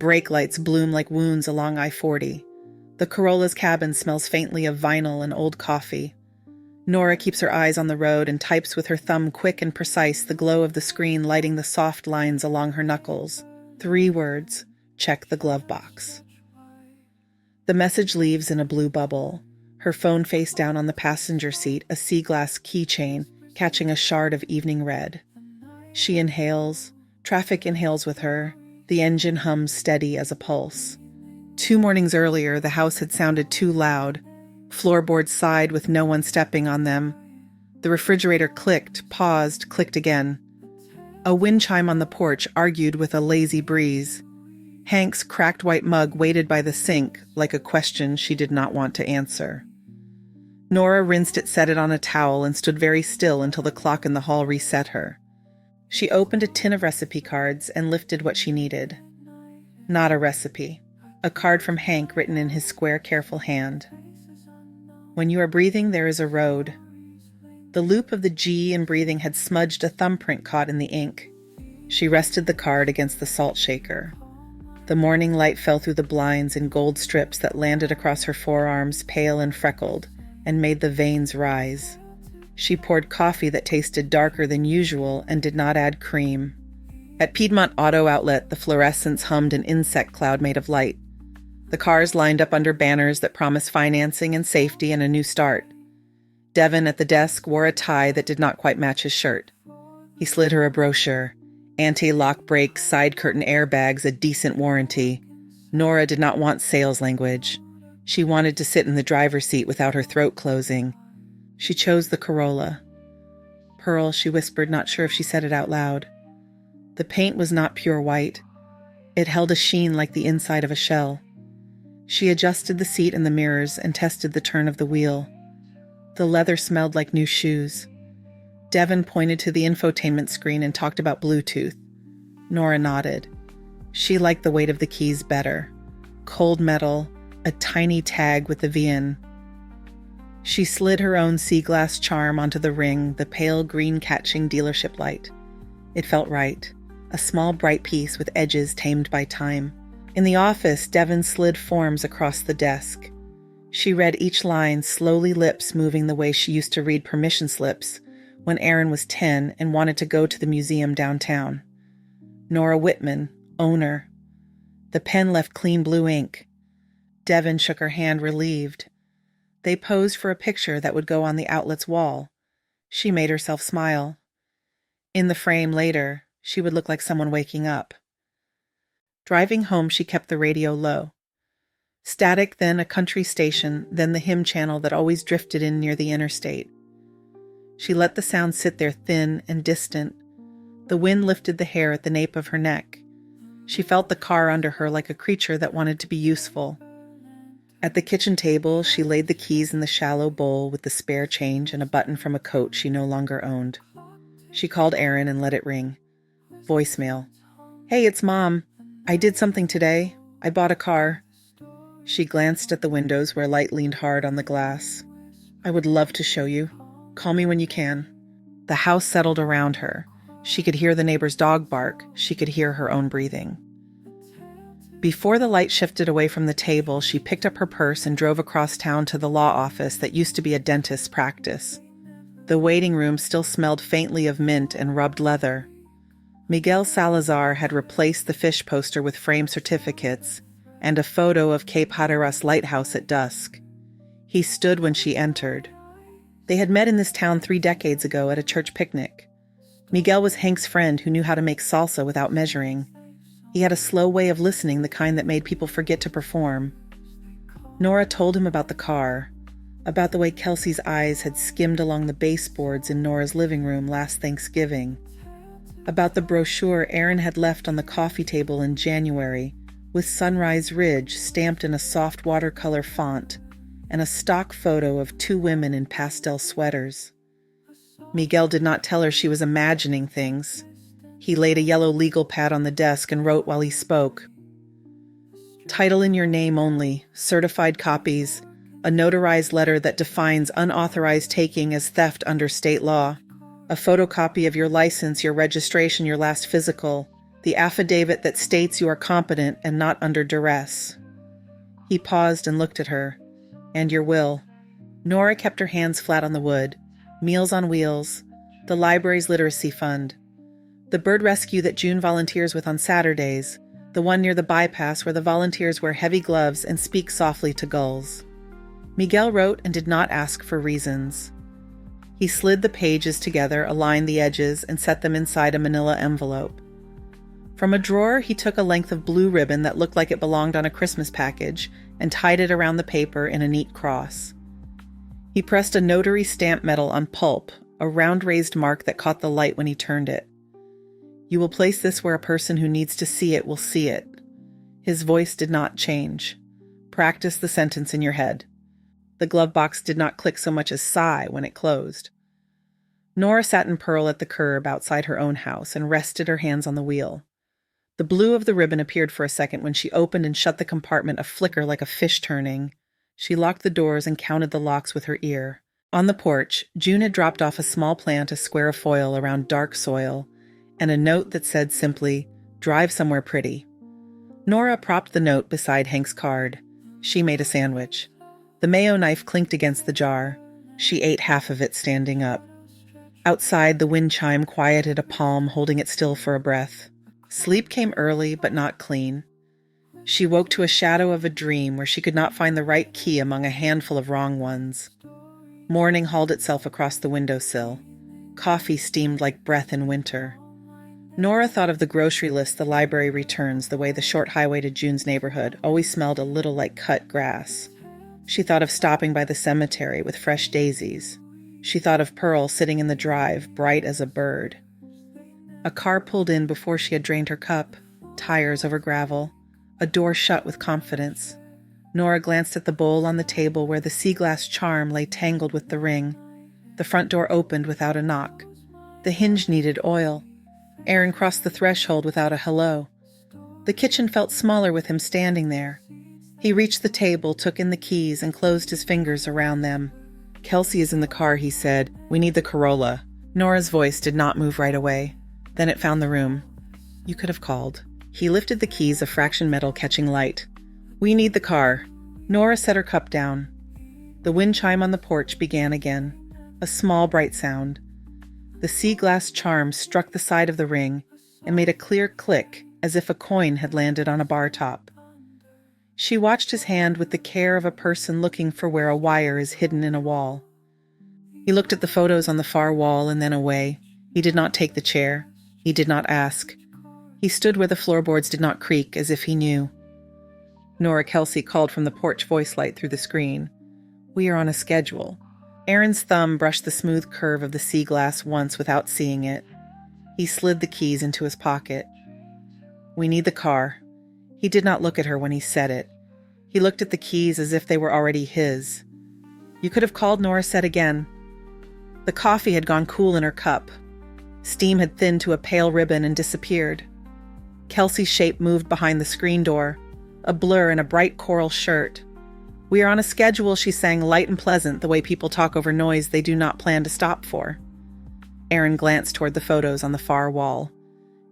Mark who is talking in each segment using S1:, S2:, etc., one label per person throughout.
S1: Brake lights bloom like wounds along I-40. The Corolla's cabin smells faintly of vinyl and old coffee. Nora keeps her eyes on the road and types with her thumb quick and precise, the glow of the screen lighting the soft lines along her knuckles. 3 words: check the glove box. The message leaves in a blue bubble. Her phone face down on the passenger seat, a sea glass keychain catching a shard of evening red. She inhales. Traffic inhales with her. The engine hums steady as a pulse. 2 mornings earlier, the house had sounded too loud. Floorboards sighed with no one stepping on them. The refrigerator clicked, paused, clicked again. A wind chime on the porch argued with a lazy breeze. Hank's cracked white mug waited by the sink like a question she did not want to answer. Nora rinsed it, set it on a towel, and stood very still until the clock in the hall reset her. She opened a tin of recipe cards and lifted what she needed. Not a recipe. A card from Hank written in his square, careful hand. When you are breathing, there is a road. The loop of the G in breathing had smudged a thumbprint caught in the ink. She rested the card against the salt shaker. The morning light fell through the blinds in gold strips that landed across her forearms, pale and freckled, and made the veins rise. She poured coffee that tasted darker than usual and did not add cream. At Piedmont Auto Outlet, the fluorescents hummed an insect cloud made of light. The cars lined up under banners that promised financing and safety and a new start. Devin at the desk wore a tie that did not quite match his shirt. He slid her a brochure. Anti-lock brakes, side curtain airbags, a decent warranty. Nora did not want sales language. She wanted to sit in the driver's seat without her throat closing. She chose the Corolla. Pearl, she whispered, not sure if she said it out loud. The paint was not pure white. It held a sheen like the inside of a shell. She adjusted the seat and the mirrors and tested the turn of the wheel. The leather smelled like new shoes. Devin pointed to the infotainment screen and talked about Bluetooth. Nora nodded. She liked the weight of the keys better. Cold metal, a tiny tag with the VIN. She slid her own sea glass charm onto the ring, the pale green catching dealership light. It felt right. A small bright piece with edges tamed by time. In the office, Devin slid forms across the desk. She read each line, slowly, lips moving the way she used to read permission slips when Aaron was 10 and wanted to go to the museum downtown. Nora Whitman, owner. The pen left clean blue ink. Devin shook her hand, relieved. They posed for a picture that would go on the outlet's wall. She made herself smile. In the frame later, she would look like someone waking up. Driving home, she kept the radio low. Static, then a country station, then the hymn channel that always drifted in near the interstate. She let the sound sit there thin and distant. The wind lifted the hair at the nape of her neck. She felt the car under her like a creature that wanted to be useful. At the kitchen table, she laid the keys in the shallow bowl with the spare change and a button from a coat she no longer owned. She called Aaron and let it ring. Voicemail. Hey, it's Mom. I did something today. I bought a car. She glanced at the windows where light leaned hard on the glass. I would love to show you. Call me when you can. The house settled around her. She could hear the neighbor's dog bark. She could hear her own breathing. Before the light shifted away from the table, she picked up her purse and drove across town to the law office that used to be a dentist's practice. The waiting room still smelled faintly of mint and rubbed leather. Miguel Salazar had replaced the fish poster with framed certificates and a photo of Cape Hatteras Lighthouse at dusk. He stood when she entered. They had met in this town 3 decades ago at a church picnic. Miguel was Hank's friend who knew how to make salsa without measuring. He had a slow way of listening, the kind that made people forget to perform. Nora told him about the car, about the way Kelsey's eyes had skimmed along the baseboards in Nora's living room last Thanksgiving, about the brochure Aaron had left on the coffee table in January, with Sunrise Ridge stamped in a soft watercolor font, and a stock photo of 2 women in pastel sweaters. Miguel did not tell her she was imagining things. He laid a yellow legal pad on the desk and wrote while he spoke. Title in your name only, certified copies, a notarized letter that defines unauthorized taking as theft under state law, a photocopy of your license, your registration, your last physical, The affidavit that states you are competent and not under duress. He paused and looked at her. And your will. Nora kept her hands flat on the wood. Meals on Wheels. The library's literacy fund. The bird rescue that June volunteers with on Saturdays. The one near the bypass where the volunteers wear heavy gloves and speak softly to gulls. Miguel wrote and did not ask for reasons. He slid the pages together, aligned the edges, and set them inside a manila envelope. From a drawer, he took a length of blue ribbon that looked like it belonged on a Christmas package and tied it around the paper in a neat cross. He pressed a notary stamp metal on pulp, a round raised mark that caught the light when he turned it. You will place this where a person who needs to see it will see it. His voice did not change. Practice the sentence in your head. The glove box did not click so much as sigh when it closed. Nora sat in Pearl at the curb outside her own house and rested her hands on the wheel. The blue of the ribbon appeared for a second when she opened and shut the compartment a flicker like a fish turning. She locked the doors and counted the locks with her ear. On the porch, June had dropped off a small plant, a square of foil around dark soil, and a note that said simply, "Drive somewhere pretty." Nora propped the note beside Hank's card. She made a sandwich. The mayo knife clinked against the jar. She ate half of it standing up. Outside, the wind chime quieted a palm, holding it still for a breath. Sleep came early, but not clean. She woke to a shadow of a dream where she could not find the right key among a handful of wrong ones. Morning hauled itself across the windowsill. Coffee steamed like breath in winter. Nora thought of the grocery list the library returns, the way the short highway to June's neighborhood always smelled a little like cut grass. She thought of stopping by the cemetery with fresh daisies. She thought of Pearl sitting in the drive, bright as a bird. A car pulled in before she had drained her cup, tires over gravel, a door shut with confidence. Nora glanced at the bowl on the table where the sea glass charm lay tangled with the ring. The front door opened without a knock. The hinge needed oil. Aaron crossed the threshold without a hello. The kitchen felt smaller with him standing there. He reached the table, took in the keys, and closed his fingers around them. "Kelsey is in the car," he said. "We need the Corolla." Nora's voice did not move right away. Then it found the room. "You could have called." He lifted the keys, a fraction metal catching light. "We need the car." Nora set her cup down. The wind chime on the porch began again. A small, bright sound. The sea glass charm struck the side of the ring and made a clear click as if a coin had landed on a bar top. She watched his hand with the care of a person looking for where a wire is hidden in a wall. He looked at the photos on the far wall and then away. He did not take the chair. He did not ask. He stood where the floorboards did not creak, as if he knew. Nora Kelsey called from the porch voice light through the screen. "We are on a schedule." Aaron's thumb brushed the smooth curve of the sea glass once without seeing it. He slid the keys into his pocket. "We need the car." He did not look at her when he said it. He looked at the keys as if they were already his. "You could have called," Nora said again. The coffee had gone cool in her cup. Steam had thinned to a pale ribbon and disappeared. Kelsey's shape moved behind the screen door, a blur in a bright coral shirt. "We are on a schedule," she sang, light and pleasant, the way people talk over noise they do not plan to stop for. Aaron glanced toward the photos on the far wall.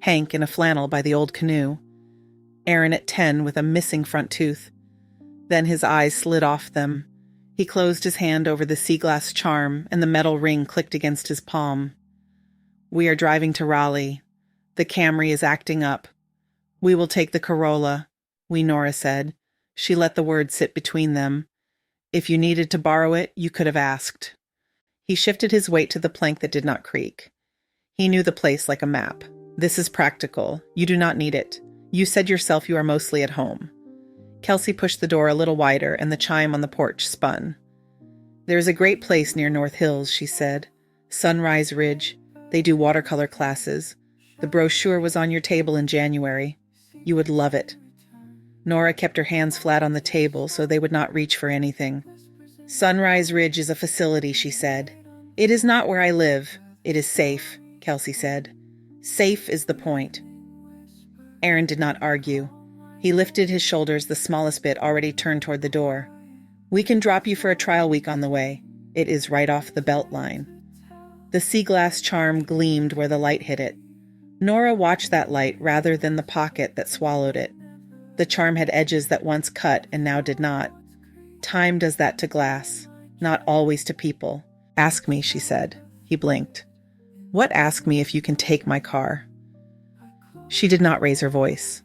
S1: Hank in a flannel by the old canoe. Aaron at 10 with a missing front tooth. Then his eyes slid off them. He closed his hand over the sea glass charm, and the metal ring clicked against his palm. "We are driving to Raleigh. The Camry is acting up. We will take the Corolla," Nora said. She let the word sit between them. "If you needed to borrow it, you could have asked." He shifted his weight to the plank that did not creak. He knew the place like a map. "This is practical. You do not need it. You said yourself you are mostly at home." Kelsey pushed the door a little wider, and the chime on the porch spun. "There is a great place near North Hills," she said. "Sunrise Ridge. They do watercolor classes. The brochure was on your table in January. You would love it." Nora kept her hands flat on the table so they would not reach for anything. "Sunrise Ridge is a facility," she said. "It is not where I live. It is safe," Kelsey said. "Safe is the point." Aaron did not argue. He lifted his shoulders the smallest bit, already turned toward the door. "We can drop you for a trial week on the way. It is right off the belt line." The sea glass charm gleamed where the light hit it. Nora watched that light rather than the pocket that swallowed it. The charm had edges that once cut and now did not. Time does that to glass, not always to people. Ask me, she said. He blinked. What ask me if you can take my car? She did not raise her voice.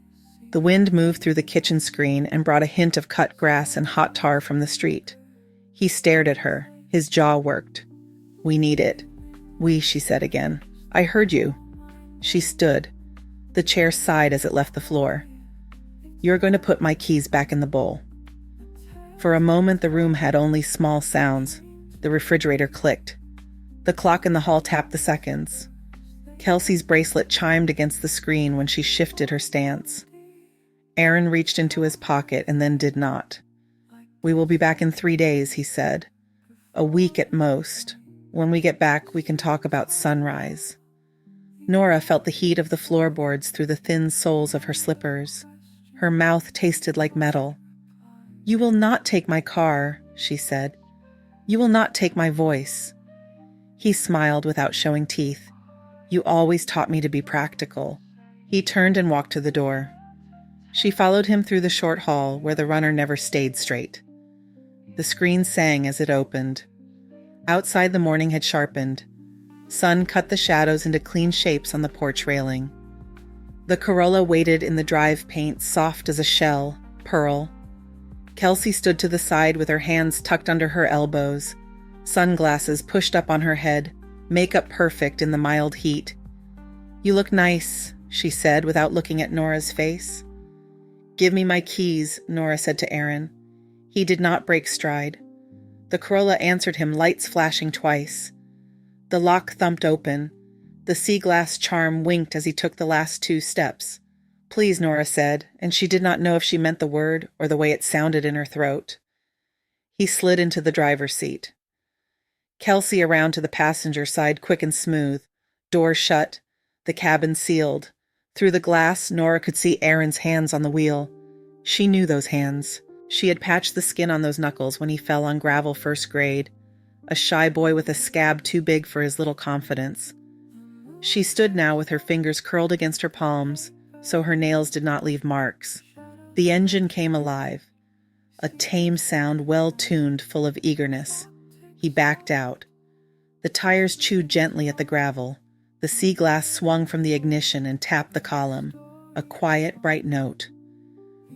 S1: The wind moved through the kitchen screen and brought a hint of cut grass and hot tar from the street. He stared at her. His jaw worked. We need it. We, she said again. I heard you. She stood. The chair sighed as it left the floor. You're going to put my keys back in the bowl. For a moment, the room had only small sounds. The refrigerator clicked. The clock in the hall tapped the seconds. Kelsey's bracelet chimed against the screen when she shifted her stance. Aaron reached into his pocket and then did not. We will be back in 3 days, he said. A week at most. When we get back, we can talk about sunrise. Nora felt the heat of the floorboards through the thin soles of her slippers. Her mouth tasted like metal. You will not take my car, she said. You will not take my voice. He smiled without showing teeth. You always taught me to be practical. He turned and walked to the door. She followed him through the short hall where the runner never stayed straight. The screen sang as it opened. Outside, the morning had sharpened. Sun cut the shadows into clean shapes on the porch railing. The Corolla waited in the drive paint, soft as a shell, pearl. Kelsey stood to the side with her hands tucked under her elbows, sunglasses pushed up on her head, makeup perfect in the mild heat. You look nice, she said without looking at Nora's face. Give me my keys, Nora said to Aaron. He did not break stride. The Corolla answered him, lights flashing twice. The lock thumped open. The sea glass charm winked as he took the last 2 steps. Please, Nora said, and she did not know if she meant the word or the way it sounded in her throat. He slid into the driver's seat. Kelsey around to the passenger side, quick and smooth. Door shut. The cabin sealed. Through the glass, Nora could see Aaron's hands on the wheel. She knew those hands. She had patched the skin on those knuckles when he fell on gravel first grade. A shy boy with a scab too big for his little confidence. She stood now with her fingers curled against her palms, so her nails did not leave marks. The engine came alive. A tame sound, well-tuned, full of eagerness. He backed out. The tires chewed gently at the gravel. The sea glass swung from the ignition and tapped the column. A quiet, bright note.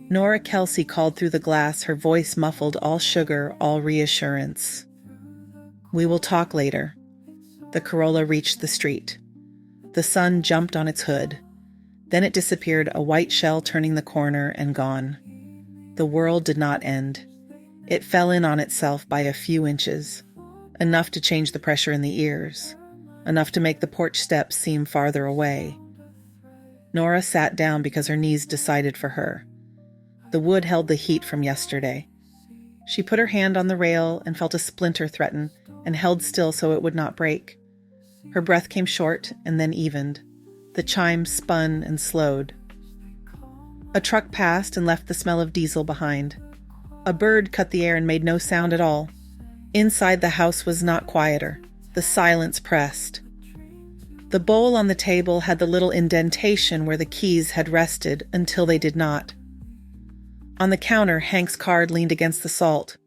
S1: Nora Kelsey called through the glass, her voice muffled, all sugar, all reassurance. We will talk later. The Corolla reached the street. The sun jumped on its hood. Then it disappeared, a white shell turning the corner and gone. The world did not end. It fell in on itself by a few inches. Enough to change the pressure in the ears. Enough to make the porch steps seem farther away. Nora sat down because her knees decided for her. The wood held the heat from yesterday. She put her hand on the rail and felt a splinter threaten and held still so it would not break. Her breath came short and then evened. The chime spun and slowed. A truck passed and left the smell of diesel behind. A bird cut the air and made no sound at all. Inside, the house was not quieter. The silence pressed. The bowl on the table had the little indentation where the keys had rested until they did not. On the counter, Hank's card leaned against the salt.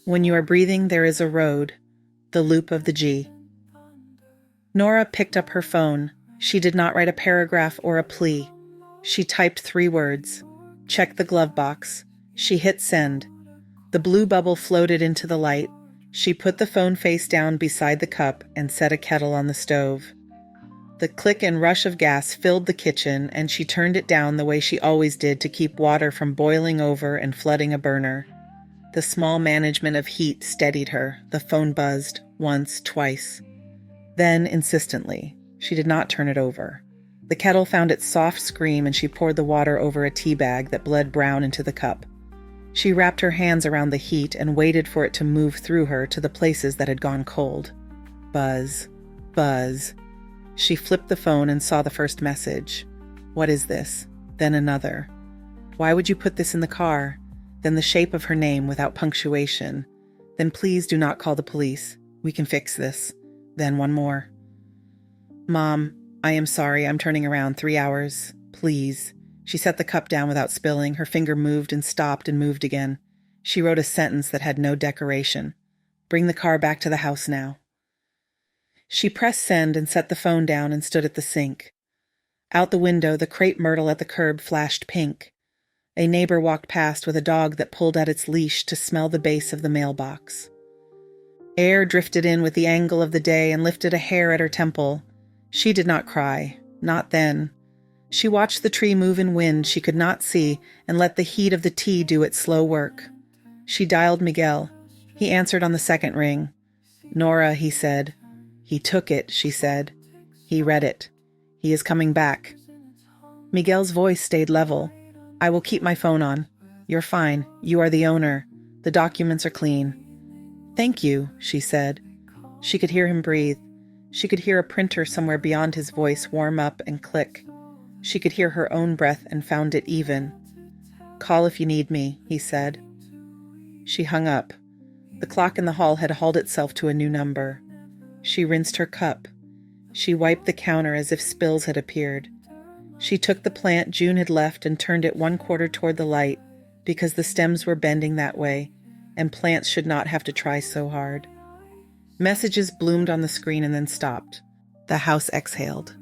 S1: When you are breathing, there is a road. The loop of the G. Nora picked up her phone. She did not write a paragraph or a plea. She typed 3 words. Check the glove box. She hit send. The blue bubble floated into the light. She put the phone face down beside the cup and set a kettle on the stove. The click and rush of gas filled the kitchen, and she turned it down the way she always did to keep water from boiling over and flooding a burner. The small management of heat steadied her. The phone buzzed, once, twice. Then, insistently, she did not turn it over. The kettle found its soft scream, and she poured the water over a tea bag that bled brown into the cup. She wrapped her hands around the heat and waited for it to move through her to the places that had gone cold. Buzz. Buzz. She flipped the phone and saw the first message. What is this? Then another. Why would you put this in the car? Then the shape of her name without punctuation. Then please do not call the police. We can fix this. Then one more. Mom, I am sorry, I'm turning around 3 hours. Please. She set the cup down without spilling. Her finger moved and stopped and moved again. She wrote a sentence that had no decoration. Bring the car back to the house now. She pressed send and set the phone down and stood at the sink. Out the window, the crepe myrtle at the curb flashed pink. A neighbor walked past with a dog that pulled at its leash to smell the base of the mailbox. Air drifted in with the angle of the day and lifted a hair at her temple. She did not cry, not then. She watched the tree move in wind she could not see and let the heat of the tea do its slow work. She dialed Miguel. He answered on the second ring. Nora, he said. He took it, she said. He read it. He is coming back. Miguel's voice stayed level. I will keep my phone on. You're fine. You are the owner. The documents are clean. Thank you, she said. She could hear him breathe. She could hear a printer somewhere beyond his voice warm up and click. She could hear her own breath and found it even. Call if you need me, he said. She hung up. The clock in the hall had hauled itself to a new number. She rinsed her cup. She wiped the counter as if spills had appeared. She took the plant June had left and turned it 1/4 toward the light, because the stems were bending that way, and plants should not have to try so hard. Messages bloomed on the screen and then stopped. The house exhaled.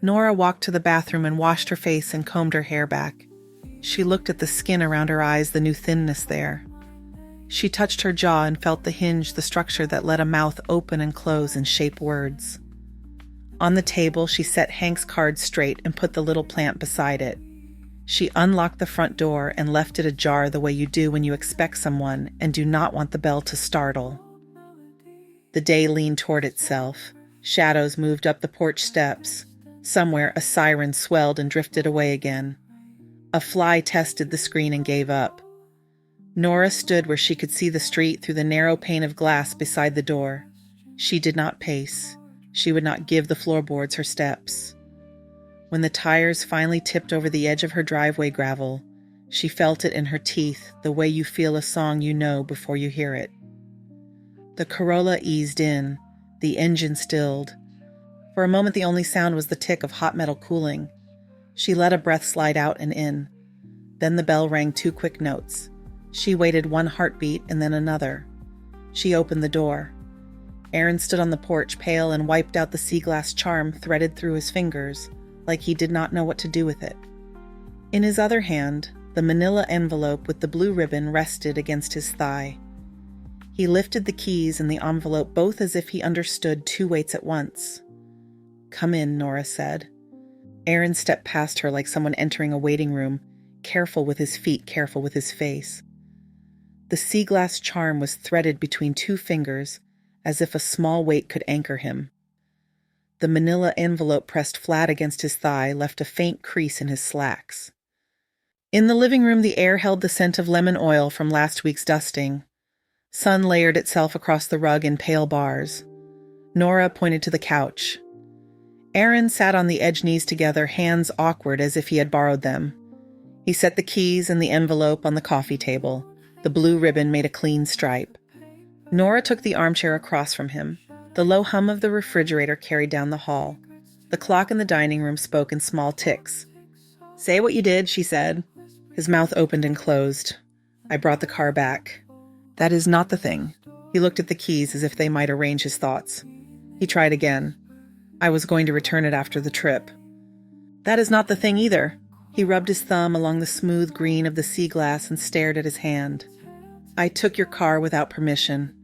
S1: Nora walked to the bathroom and washed her face and combed her hair back. She looked at the skin around her eyes, the new thinness there. She touched her jaw and felt the hinge, the structure that let a mouth open and close and shape words. On the table, she set Hank's card straight and put the little plant beside it. She unlocked the front door and left it ajar the way you do when you expect someone and do not want the bell to startle. The day leaned toward itself. Shadows moved up the porch steps. Somewhere, a siren swelled and drifted away again. A fly tested the screen and gave up. Nora stood where she could see the street through the narrow pane of glass beside the door. She did not pace. She would not give the floorboards her steps. When the tires finally tipped over the edge of her driveway gravel, she felt it in her teeth, the way you feel a song you know before you hear it. The Corolla eased in. The engine stilled. For a moment, the only sound was the tick of hot metal cooling. She let a breath slide out and in. Then the bell rang 2 quick notes. She waited 1 heartbeat and then another. She opened the door. Aaron stood on the porch, pale, and wiped out the sea glass charm threaded through his fingers, like he did not know what to do with it. In his other hand, the manila envelope with the blue ribbon rested against his thigh. He lifted the keys and the envelope both as if he understood 2 weights at once. Come in, Nora said. Aaron stepped past her like someone entering a waiting room, careful with his feet, careful with his face. The sea glass charm was threaded between 2 fingers, as if a small weight could anchor him. The manila envelope pressed flat against his thigh left a faint crease in his slacks. In the living room, the air held the scent of lemon oil from last week's dusting. Sun layered itself across the rug in pale bars. Nora pointed to the couch. Aaron sat on the edge knees together, hands awkward as if he had borrowed them. He set the keys and the envelope on the coffee table. The blue ribbon made a clean stripe. Nora took the armchair across from him. The low hum of the refrigerator carried down the hall. The clock in the dining room spoke in small ticks. Say what you did, she said. His mouth opened and closed. I brought the car back. That is not the thing. He looked at the keys as if they might arrange his thoughts. He tried again. I was going to return it after the trip. That is not the thing either. He rubbed his thumb along the smooth green of the sea glass and stared at his hand. I took your car without permission.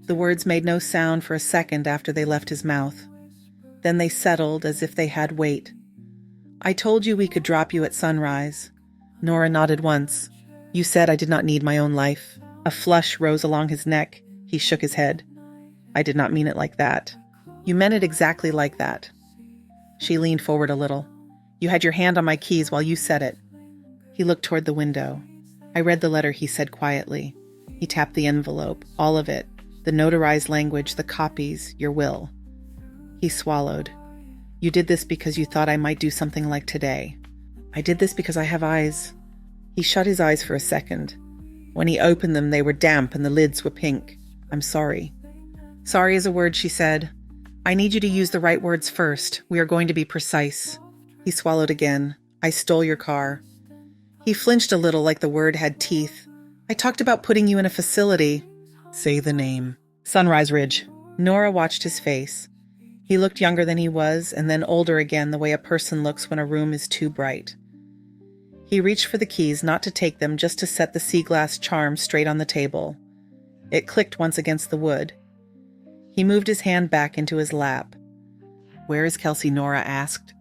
S1: The words made no sound for a second after they left his mouth. Then they settled as if they had weight. I told you we could drop you at sunrise. Nora nodded once. You said I did not need my own life. A flush rose along his neck. He shook his head. I did not mean it like that. You meant it exactly like that. She leaned forward a little. You had your hand on my keys while you said it. He looked toward the window. I read the letter he said quietly. He tapped the envelope, all of it, the notarized language, the copies, your will. He swallowed. You did this because you thought I might do something like today. I did this because I have eyes. He shut his eyes for a second. When he opened them, they were damp and the lids were pink. I'm sorry. Sorry is a word, she said. I need you to use the right words first. We are going to be precise. He swallowed again. I stole your car. He flinched a little like the word had teeth. I talked about putting you in a facility. Say the name. Sunrise Ridge. Nora watched his face. He looked younger than he was, and then older again the way a person looks when a room is too bright. He reached for the keys, not to take them, just to set the sea glass charm straight on the table. It clicked once against the wood. He moved his hand back into his lap. Where is Kelsey? Nora asked.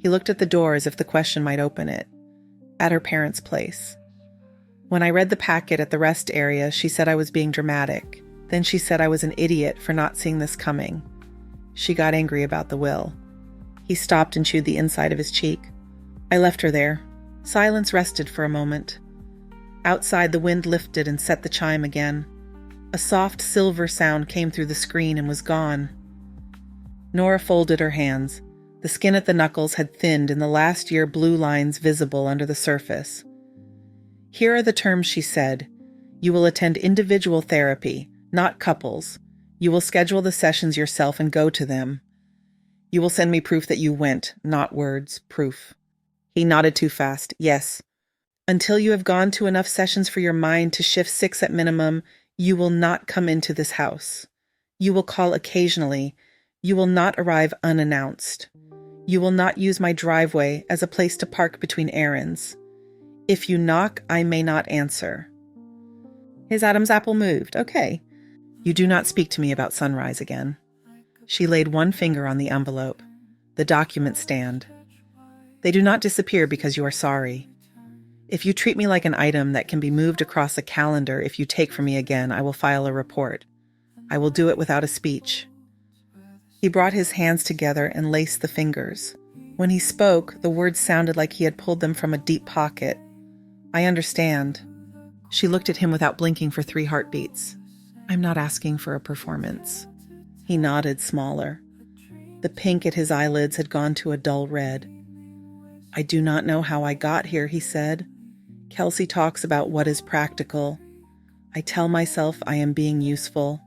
S1: He looked at the door as if the question might open it. At her parents' place. When I read the packet at the rest area, she said I was being dramatic. Then she said I was an idiot for not seeing this coming. She got angry about the will. He stopped and chewed the inside of his cheek. I left her there. Silence rested for a moment. Outside, the wind lifted and set the chime again. A soft silver sound came through the screen and was gone. Nora folded her hands. The skin at the knuckles had thinned and the last year blue lines visible under the surface. Here are the terms she said. You will attend individual therapy, not couples. You will schedule the sessions yourself and go to them. You will send me proof that you went, not words, proof. He nodded too fast. Yes. Until you have gone to enough sessions for your mind to shift 6 at minimum, you will not come into this house. You will call occasionally. You will not arrive unannounced. You will not use my driveway as a place to park between errands. If you knock, I may not answer. His Adam's apple moved. Okay. You do not speak to me about Sunrise again. She laid one finger on the envelope. The documents stand. They do not disappear because you are sorry. If you treat me like an item that can be moved across a calendar if you take from me again, I will file a report. I will do it without a speech. He brought his hands together and laced the fingers. When he spoke, the words sounded like he had pulled them from a deep pocket. I understand. She looked at him without blinking for 3 heartbeats. I'm not asking for a performance. He nodded smaller. The pink at his eyelids had gone to a dull red. I do not know how I got here, he said. Kelsey talks about what is practical. I tell myself I am being useful.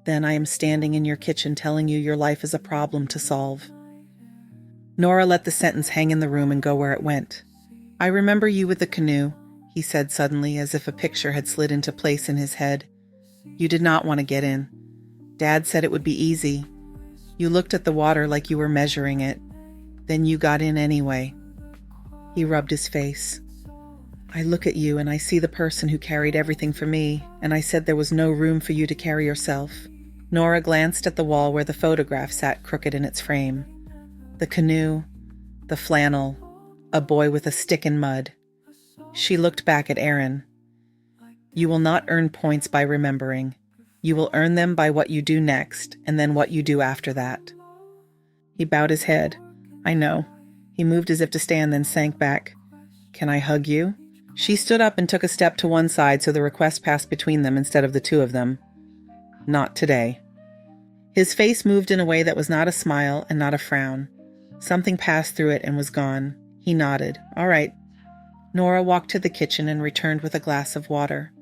S1: Then I am standing in your kitchen telling you your life is a problem to solve. Nora let the sentence hang in the room and go where it went. I remember you with the canoe, he said suddenly, as if a picture had slid into place in his head. You did not want to get in. Dad said it would be easy. You looked at the water like you were measuring it. Then you got in anyway. He rubbed his face. I look at you and I see the person who carried everything for me, and I said there was no room for you to carry yourself. Nora glanced at the wall where the photograph sat crooked in its frame. The canoe, the flannel, a boy with a stick in mud. She looked back at Aaron. You will not earn points by remembering. You will earn them by what you do next, and then what you do after that. He bowed his head. I know. He moved as if to stand, then sank back. Can I hug you? She stood up and took a step to one side so the request passed between them instead of the two of them. Not today. His face moved in a way that was not a smile and not a frown. Something passed through it and was gone. He nodded. All right. Nora walked to the kitchen and returned with a glass of water.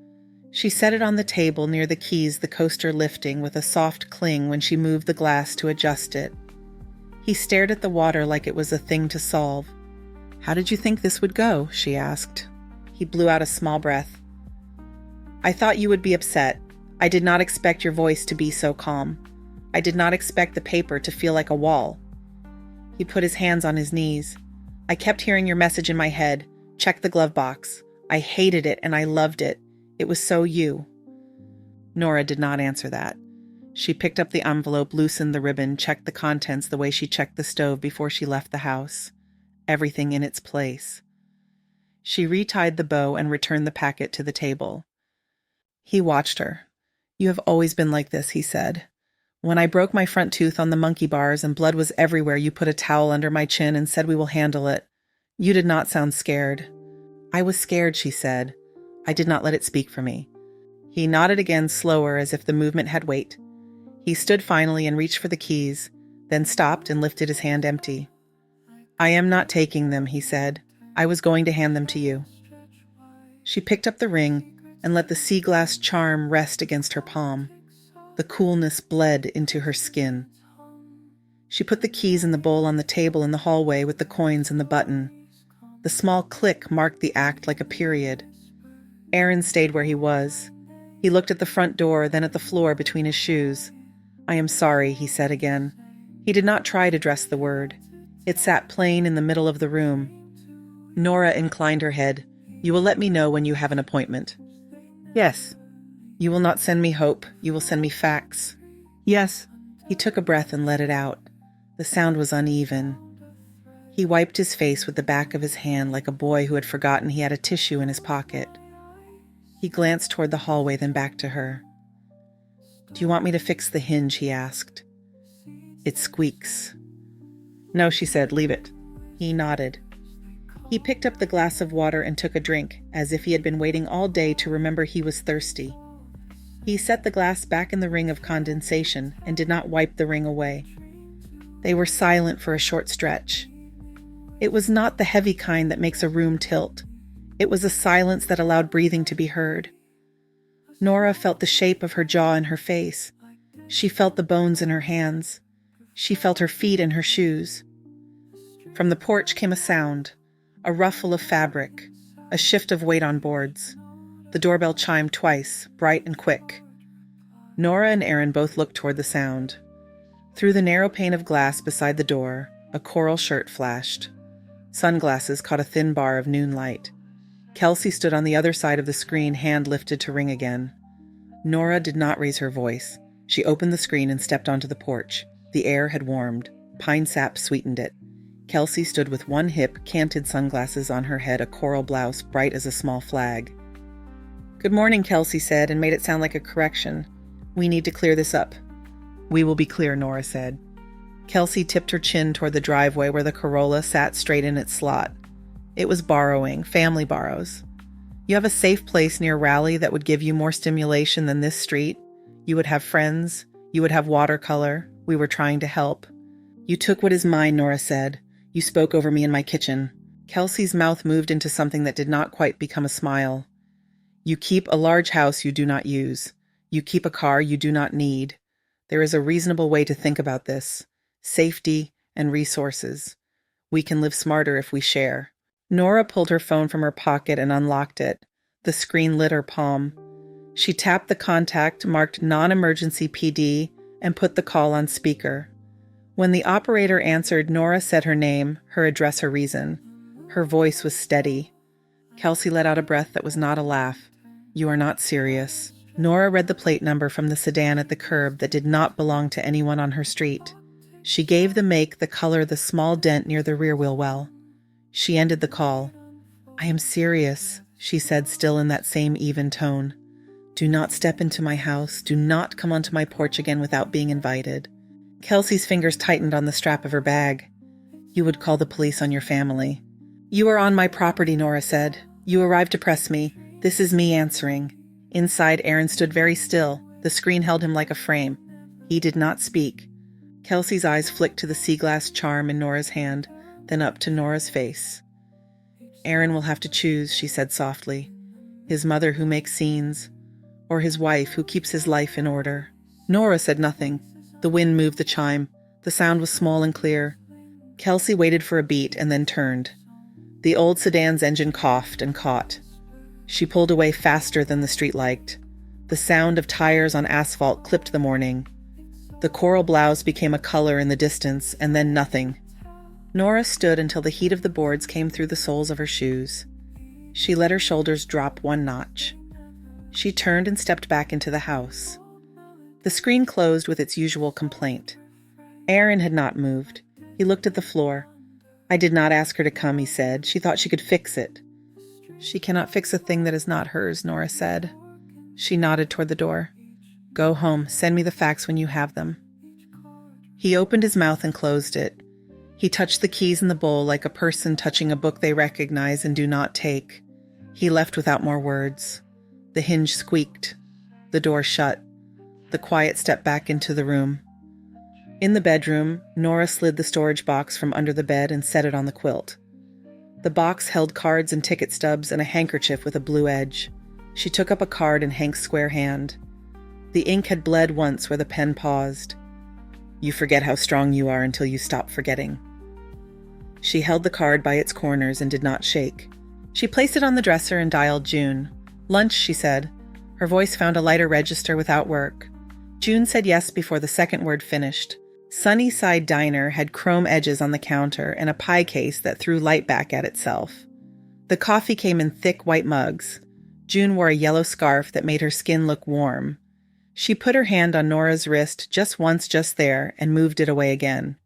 S1: She set it on the table near the keys, the coaster lifting with a soft cling when she moved the glass to adjust it. He stared at the water like it was a thing to solve. How did you think this would go? She asked. He blew out a small breath. I thought you would be upset. I did not expect your voice to be so calm. I did not expect the paper to feel like a wall. He put his hands on his knees. I kept hearing your message in my head. Check the glove box. I hated it and I loved it. It was so you. Nora did not answer that. She picked up the envelope, loosened the ribbon, checked the contents the way she checked the stove before she left the house. Everything in its place. She retied the bow and returned the packet to the table. He watched her. You have always been like this, he said. When I broke my front tooth on the monkey bars and blood was everywhere, you put a towel under my chin and said we will handle it. You did not sound scared. I was scared, she said. I did not let it speak for me. He nodded again, slower, as if the movement had weight. He stood finally and reached for the keys, then stopped and lifted his hand empty. I am not taking them, he said. I was going to hand them to you. She picked up the ring and let the sea glass charm rest against her palm. The coolness bled into her skin. She put the keys in the bowl on the table in the hallway with the coins and the button. The small click marked the act like a period. Aaron stayed where he was. He looked at the front door, then at the floor between his shoes. "I am sorry," he said again. He did not try to dress the word. It sat plain in the middle of the room. Nora inclined her head. "You will let me know when you have an appointment." "Yes." "You will not send me hope. You will send me facts." "Yes." He took a breath and let it out. The sound was uneven. He wiped his face with the back of his hand like a boy who had forgotten he had a tissue in his pocket. He glanced toward the hallway, then back to her. "Do you want me to fix the hinge?" he asked. "It squeaks." "No," she said, "leave it." He nodded. He picked up the glass of water and took a drink, as if he had been waiting all day to remember he was thirsty. He set the glass back in the ring of condensation and did not wipe the ring away. They were silent for a short stretch. It was not the heavy kind that makes a room tilt. It was a silence that allowed breathing to be heard. Nora felt the shape of her jaw in her face. She felt the bones in her hands. She felt her feet in her shoes. From the porch came a sound, a ruffle of fabric, a shift of weight on boards. The doorbell chimed twice, bright and quick. Nora and Aaron both looked toward the sound. Through the narrow pane of glass beside the door, a coral shirt flashed. Sunglasses caught a thin bar of noon light. Kelsey stood on the other side of the screen, hand lifted to ring again. Nora did not raise her voice. She opened the screen and stepped onto the porch. The air had warmed. Pine sap sweetened it. Kelsey stood with one hip, canted sunglasses on her head, a coral blouse bright as a small flag. "Good morning," Kelsey said, and made it sound like a correction. "We need to clear this up." "We will be clear," Nora said. Kelsey tipped her chin toward the driveway where the Corolla sat straight in its slot. It was borrowing, family borrows. "You have a safe place near Raleigh that would give you more stimulation than this street. You would have friends. You would have watercolor. We were trying to help." "You took what is mine," Nora said. "You spoke over me in my kitchen." Kelsey's mouth moved into something that did not quite become a smile. "You keep a large house you do not use. You keep a car you do not need. There is a reasonable way to think about this. Safety and resources. We can live smarter if we share." Nora pulled her phone from her pocket and unlocked it. The screen lit her palm. She tapped the contact marked non-emergency PD and put the call on speaker. When the operator answered, Nora said her name, her address, her reason. Her voice was steady. Kelsey let out a breath that was not a laugh. "You are not serious." Nora read the plate number from the sedan at the curb that did not belong to anyone on her street. She gave the make, the color, the small dent near the rear wheel well. She ended the call. "I am serious," she said, still in that same even tone. "Do not step into my house. Do not come onto my porch again without being invited." Kelsey's fingers tightened on the strap of her bag. "You would call the police on your family." "You are on my property," Nora said. "You arrived to press me. This is me answering." Inside, Aaron stood very still. The screen held him like a frame. He did not speak. Kelsey's eyes flicked to the sea glass charm in Nora's hand, then up to Nora's face. "Aaron will have to choose," she said softly. "His mother who makes scenes, or his wife who keeps his life in order." Nora said nothing. The wind moved the chime. The sound was small and clear. Kelsey waited for a beat and then turned. The old sedan's engine coughed and caught. She pulled away faster than the street liked. The sound of tires on asphalt clipped the morning. The coral blouse became a color in the distance, and then nothing. Nora stood until the heat of the boards came through the soles of her shoes. She let her shoulders drop one notch. She turned and stepped back into the house. The screen closed with its usual complaint. Aaron had not moved. He looked at the floor. "I did not ask her to come," he said. "She thought she could fix it." "She cannot fix a thing that is not hers," Nora said. She nodded toward the door. "Go home. Send me the facts when you have them." He opened his mouth and closed it. He touched the keys in the bowl like a person touching a book they recognize and do not take. He left without more words. The hinge squeaked. The door shut. The quiet stepped back into the room. In the bedroom, Nora slid the storage box from under the bed and set it on the quilt. The box held cards and ticket stubs and a handkerchief with a blue edge. She took up a card in Hank's square hand. The ink had bled once where the pen paused. You forget how strong you are until you stop forgetting. She held the card by its corners and did not shake. She placed it on the dresser and dialed June. Lunch, she said. Her voice found a lighter register without work. June said yes before the second word finished. Sunnyside Diner had chrome edges on the counter and a pie case that threw light back at itself. The coffee came in thick white mugs. June wore a yellow scarf that made her skin look warm. She put her hand on Nora's wrist just once just there and moved it away again.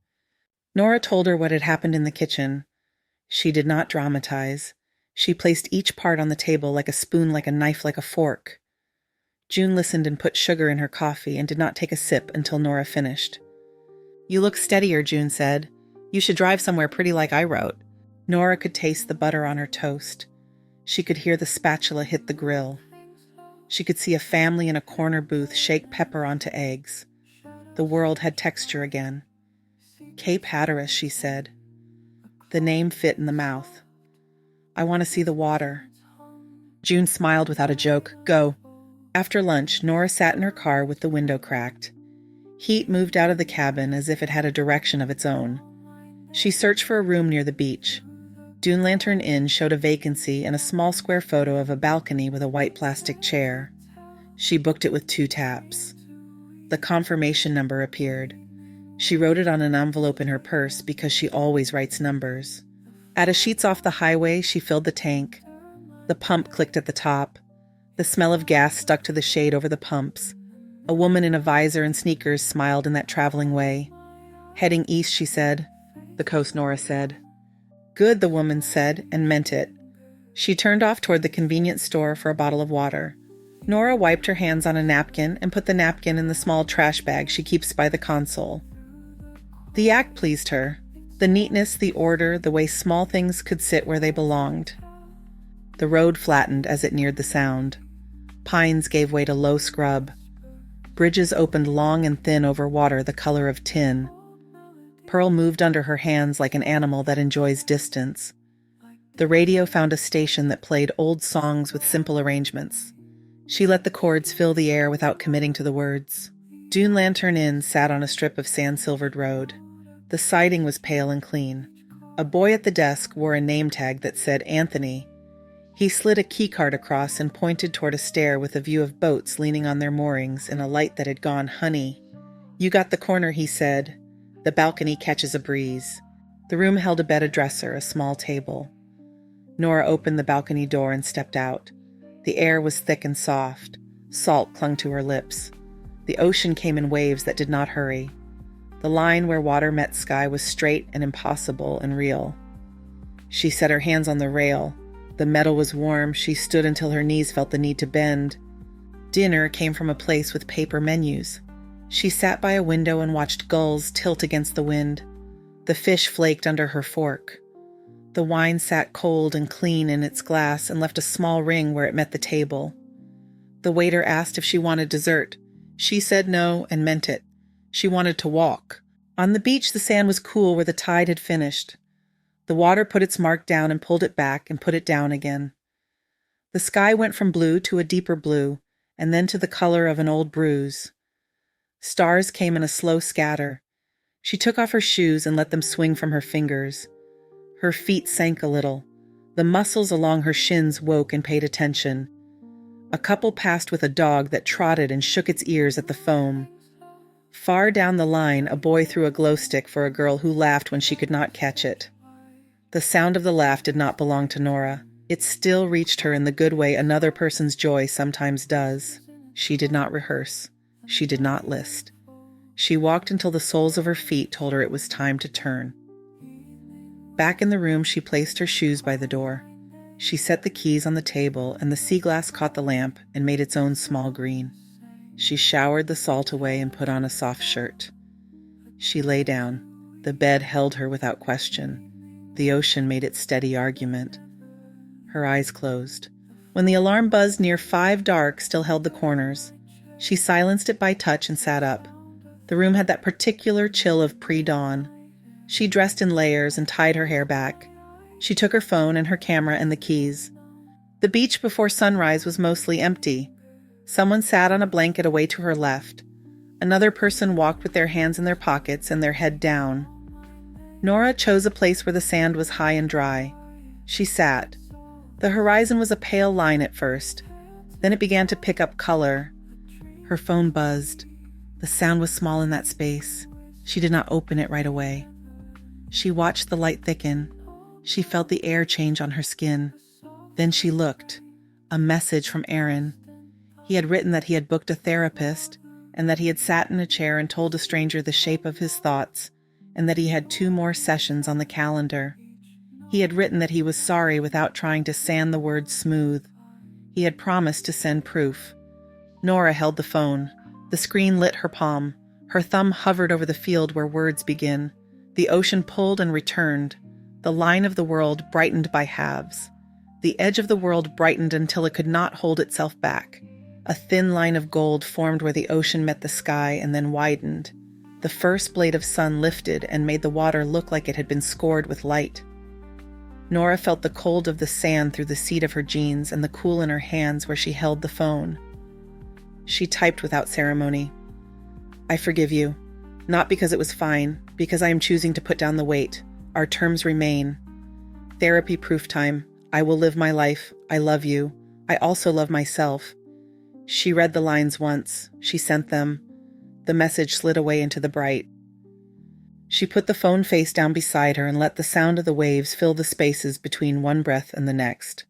S1: Nora told her what had happened in the kitchen. She did not dramatize. She placed each part on the table like a spoon, like a knife, like a fork. June listened and put sugar in her coffee and did not take a sip until Nora finished. You look steadier, June said. You should drive somewhere pretty like I wrote. Nora could taste the butter on her toast. She could hear the spatula hit the grill. She could see a family in a corner booth shake pepper onto eggs. The world had texture again. Cape Hatteras, she said. The name fit in the mouth. I want to see the water. June smiled without a joke. Go. After lunch, Nora sat in her car with the window cracked. Heat moved out of the cabin as if it had a direction of its own. She searched for a room near the beach. Dune Lantern Inn showed a vacancy and a small square photo of a balcony with a white plastic chair. She booked it with 2 taps. The confirmation number appeared. She wrote it on an envelope in her purse because she always writes numbers. At a Sheets Off the Highway, she filled the tank. The pump clicked at the top. The smell of gas stuck to the shade over the pumps. A woman in a visor and sneakers smiled in that traveling way. Heading east, she said. The coast, Nora said. Good, the woman said, and meant it. She turned off toward the convenience store for a bottle of water. Nora wiped her hands on a napkin and put the napkin in the small trash bag she keeps by the console. The act pleased her. The neatness, the order, the way small things could sit where they belonged. The road flattened as it neared the sound. Pines gave way to low scrub. Bridges opened long and thin over water the color of tin. Pearl moved under her hands like an animal that enjoys distance. The radio found a station that played old songs with simple arrangements. She let the chords fill the air without committing to the words. Dune Lantern Inn sat on a strip of sand-silvered road. The siding was pale and clean. A boy at the desk wore a name tag that said Anthony. He slid a keycard across and pointed toward a stair with a view of boats leaning on their moorings in a light that had gone honey. You got the corner, he said. The balcony catches a breeze. The room held a bed, a dresser, a small table. Nora opened the balcony door and stepped out. The air was thick and soft. Salt clung to her lips. The ocean came in waves that did not hurry. The line where water met sky was straight and impossible and real. She set her hands on the rail. The metal was warm. She stood until her knees felt the need to bend. Dinner came from a place with paper menus. She sat by a window and watched gulls tilt against the wind. The fish flaked under her fork. The wine sat cold and clean in its glass and left a small ring where it met the table. The waiter asked if she wanted dessert. She said no and meant it. She wanted to walk. On the beach, the sand was cool where the tide had finished. The water put its mark down and pulled it back and put it down again. The sky went from blue to a deeper blue, and then to the color of an old bruise. Stars came in a slow scatter. She took off her shoes and let them swing from her fingers. Her feet sank a little. The muscles along her shins woke and paid attention. A couple passed with a dog that trotted and shook its ears at the foam. Far down the line, a boy threw a glow stick for a girl who laughed when she could not catch it. The sound of the laugh did not belong to Nora. It still reached her in the good way another person's joy sometimes does. She did not rehearse. She did not list. She walked until the soles of her feet told her it was time to turn. Back in the room, she placed her shoes by the door. She set the keys on the table, and the sea glass caught the lamp and made its own small green. She showered the salt away and put on a soft shirt. She lay down. The bed held her without question. The ocean made its steady argument. Her eyes closed. When the alarm buzzed near 5 dark still held the corners. She silenced it by touch and sat up. The room had that particular chill of pre-dawn. She dressed in layers and tied her hair back. She took her phone and her camera and the keys. The beach before sunrise was mostly empty. Someone sat on a blanket away to her left. Another person walked with their hands in their pockets and their head down. Nora chose a place where the sand was high and dry. She sat. The horizon was a pale line at first. Then it began to pick up color. Her phone buzzed. The sound was small in that space. She did not open it right away. She watched the light thicken. She felt the air change on her skin. Then she looked. A message from Aaron. He had written that he had booked a therapist, and that he had sat in a chair and told a stranger the shape of his thoughts, and that he had 2 more sessions on the calendar. He had written that he was sorry without trying to sand the words smooth. He had promised to send proof. Nora held the phone. The screen lit her palm. Her thumb hovered over the field where words begin. The ocean pulled and returned. The line of the world brightened by halves. The edge of the world brightened until it could not hold itself back. A thin line of gold formed where the ocean met the sky and then widened. The first blade of sun lifted and made the water look like it had been scored with light. Nora felt the cold of the sand through the seat of her jeans and the cool in her hands where she held the phone. She typed without ceremony. I forgive you. Not because it was fine, because I am choosing to put down the weight. Our terms remain. Therapy proof time. I will live my life. I love you. I also love myself. She read the lines once. She sent them. The message slid away into the bright. She put the phone face down beside her and let the sound of the waves fill the spaces between one breath and the next.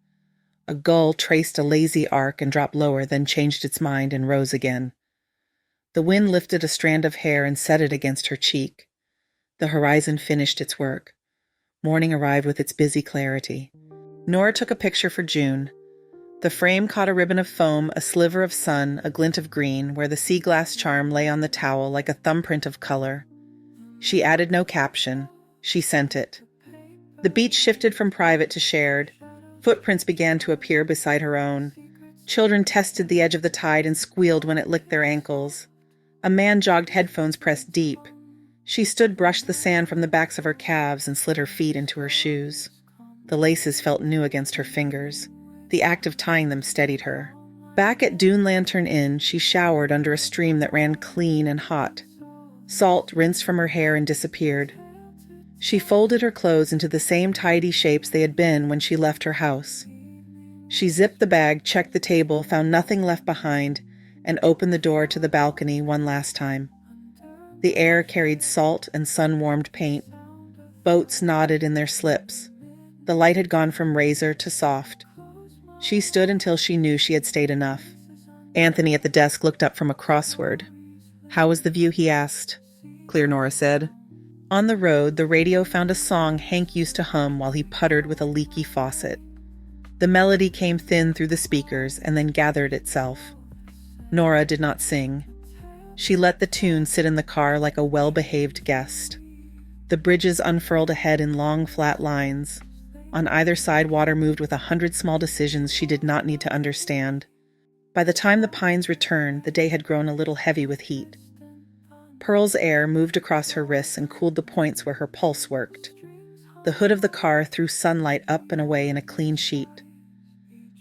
S1: A gull traced a lazy arc and dropped lower, then changed its mind and rose again. The wind lifted a strand of hair and set it against her cheek. The horizon finished its work. Morning arrived with its busy clarity. Nora took a picture for June. The frame caught a ribbon of foam, a sliver of sun, a glint of green, where the sea glass charm lay on the towel like a thumbprint of color. She added no caption. She sent it. The beach shifted from private to shared. Footprints began to appear beside her own. Children tested the edge of the tide and squealed when it licked their ankles. A man jogged, headphones pressed deep. She brushed the sand from the backs of her calves and slid her feet into her shoes. The laces felt new against her fingers. The act of tying them steadied her. Back at Dune Lantern Inn, she showered under a stream that ran clean and hot. Salt rinsed from her hair and disappeared. She folded her clothes into the same tidy shapes they had been when she left her house. She zipped the bag, checked the table, found nothing left behind, and opened the door to the balcony one last time. The air carried salt and sun-warmed paint. Boats nodded in their slips. The light had gone from razor to soft. She stood until she knew she had stayed enough. Anthony at the desk looked up from a crossword. "How was the view?" he asked. "Clear," Nora said. On the road, the radio found a song Hank used to hum while he puttered with a leaky faucet. The melody came thin through the speakers and then gathered itself. Nora did not sing. She let the tune sit in the car like a well-behaved guest. The bridges unfurled ahead in long, flat lines. On either side, water moved with 100 small decisions she did not need to understand. By the time the pines returned, the day had grown a little heavy with heat. Pearl's air moved across her wrists and cooled the points where her pulse worked. The hood of the car threw sunlight up and away in a clean sheet.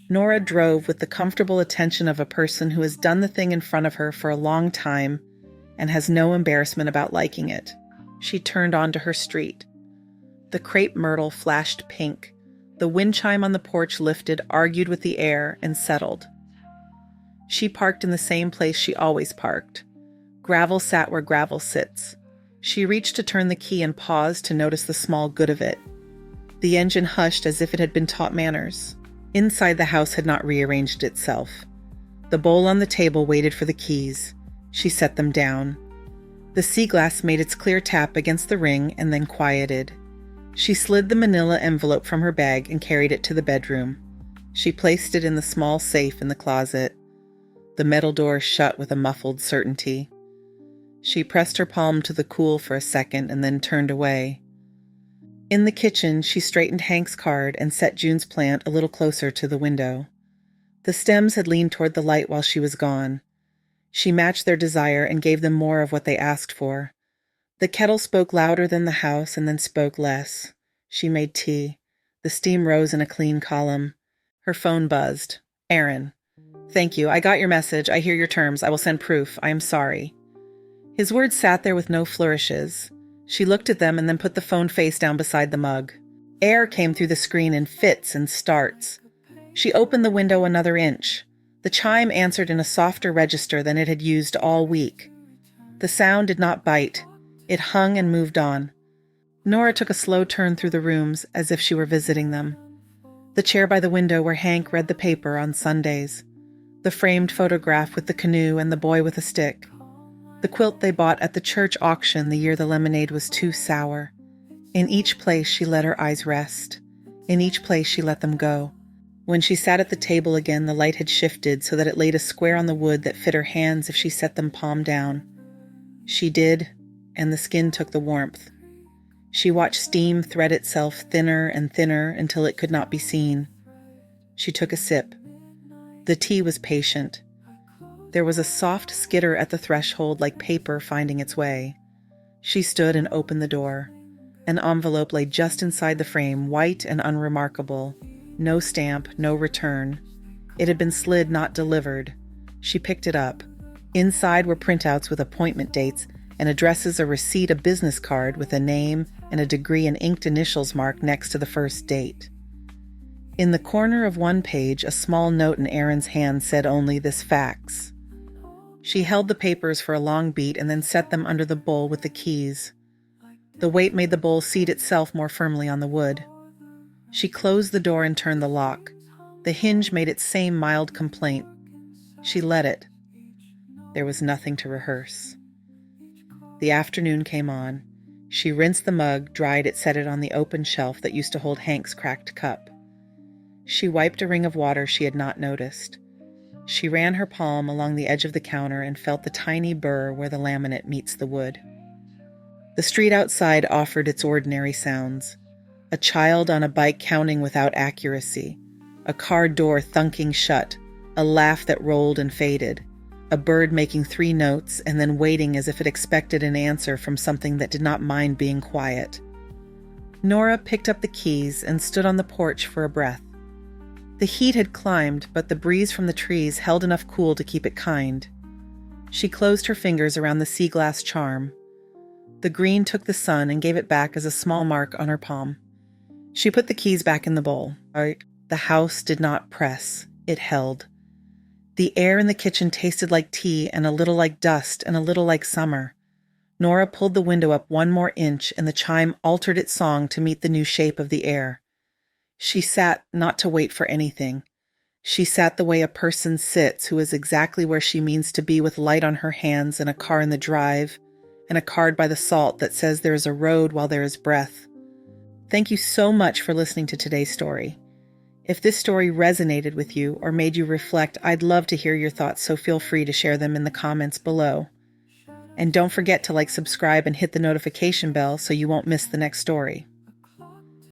S1: Nora drove with the comfortable attention of a person who has done the thing in front of her for a long time and has no embarrassment about liking it. She turned onto her street. The crepe myrtle flashed pink. The wind chime on the porch lifted, argued with the air, and settled. She parked in the same place she always parked. Gravel sat where gravel sits. She reached to turn the key and paused to notice the small good of it. The engine hushed as if it had been taught manners. Inside the house had not rearranged itself. The bowl on the table waited for the keys. She set them down. The sea glass made its clear tap against the ring and then quieted. She slid the manila envelope from her bag and carried it to the bedroom. She placed it in the small safe in the closet. The metal door shut with a muffled certainty. She pressed her palm to the cool for a second and then turned away. In the kitchen, she straightened Hank's card and set June's plant a little closer to the window. The stems had leaned toward the light while she was gone. She matched their desire and gave them more of what they asked for. The kettle spoke louder than the house and then spoke less. She made tea. The steam rose in a clean column. Her phone buzzed. "Aaron. Thank you. I got your message. I hear your terms. I will send proof. I am sorry." His words sat there with no flourishes. She looked at them and then put the phone face down beside the mug. Air came through the screen in fits and starts. She opened the window another inch. The chime answered in a softer register than it had used all week. The sound did not bite. It hung and moved on. Nora took a slow turn through the rooms as if she were visiting them. The chair by the window where Hank read the paper on Sundays. The framed photograph with the canoe and the boy with a stick. The quilt they bought at the church auction the year the lemonade was too sour. In each place she let her eyes rest. In each place she let them go. When she sat at the table again, the light had shifted so that it laid a square on the wood that fit her hands if she set them palm down. She did, and the skin took the warmth. She watched steam thread itself thinner and thinner until it could not be seen. She took a sip. The tea was patient. There was a soft skitter at the threshold like paper finding its way. She stood and opened the door. An envelope lay just inside the frame, white and unremarkable. No stamp, no return. It had been slid, not delivered. She picked it up. Inside were printouts with appointment dates and addresses, a receipt, a business card with a name and a degree and inked initials marked next to the first date. In the corner of one page, a small note in Erin's hand said only this fax. She held the papers for a long beat and then set them under the bowl with the keys. The weight made the bowl seat itself more firmly on the wood. She closed the door and turned the lock. The hinge made its same mild complaint. She let it. There was nothing to rehearse. The afternoon came on. She rinsed the mug, dried it, set it on the open shelf that used to hold Hank's cracked cup. She wiped a ring of water she had not noticed. She ran her palm along the edge of the counter and felt the tiny burr where the laminate meets the wood. The street outside offered its ordinary sounds. A child on a bike counting without accuracy, a car door thunking shut, a laugh that rolled and faded, a bird making 3 notes and then waiting as if it expected an answer from something that did not mind being quiet. Nora picked up the keys and stood on the porch for a breath. The heat had climbed, but the breeze from the trees held enough cool to keep it kind. She closed her fingers around the sea glass charm. The green took the sun and gave it back as a small mark on her palm. She put the keys back in the bowl. The house did not press. It held. The air in the kitchen tasted like tea and a little like dust and a little like summer. Nora pulled the window up 1 more inch and the chime altered its song to meet the new shape of the air. She sat not to wait for anything. She sat the way a person sits who is exactly where she means to be, with light on her hands and a car in the drive and a card by the salt that says there is a road while there is breath. Thank you so much for listening to today's story. If this story resonated with you or made you reflect, I'd love to hear your thoughts, so feel free to share them in the comments below. And don't forget to subscribe and hit the notification bell so you won't miss the next story.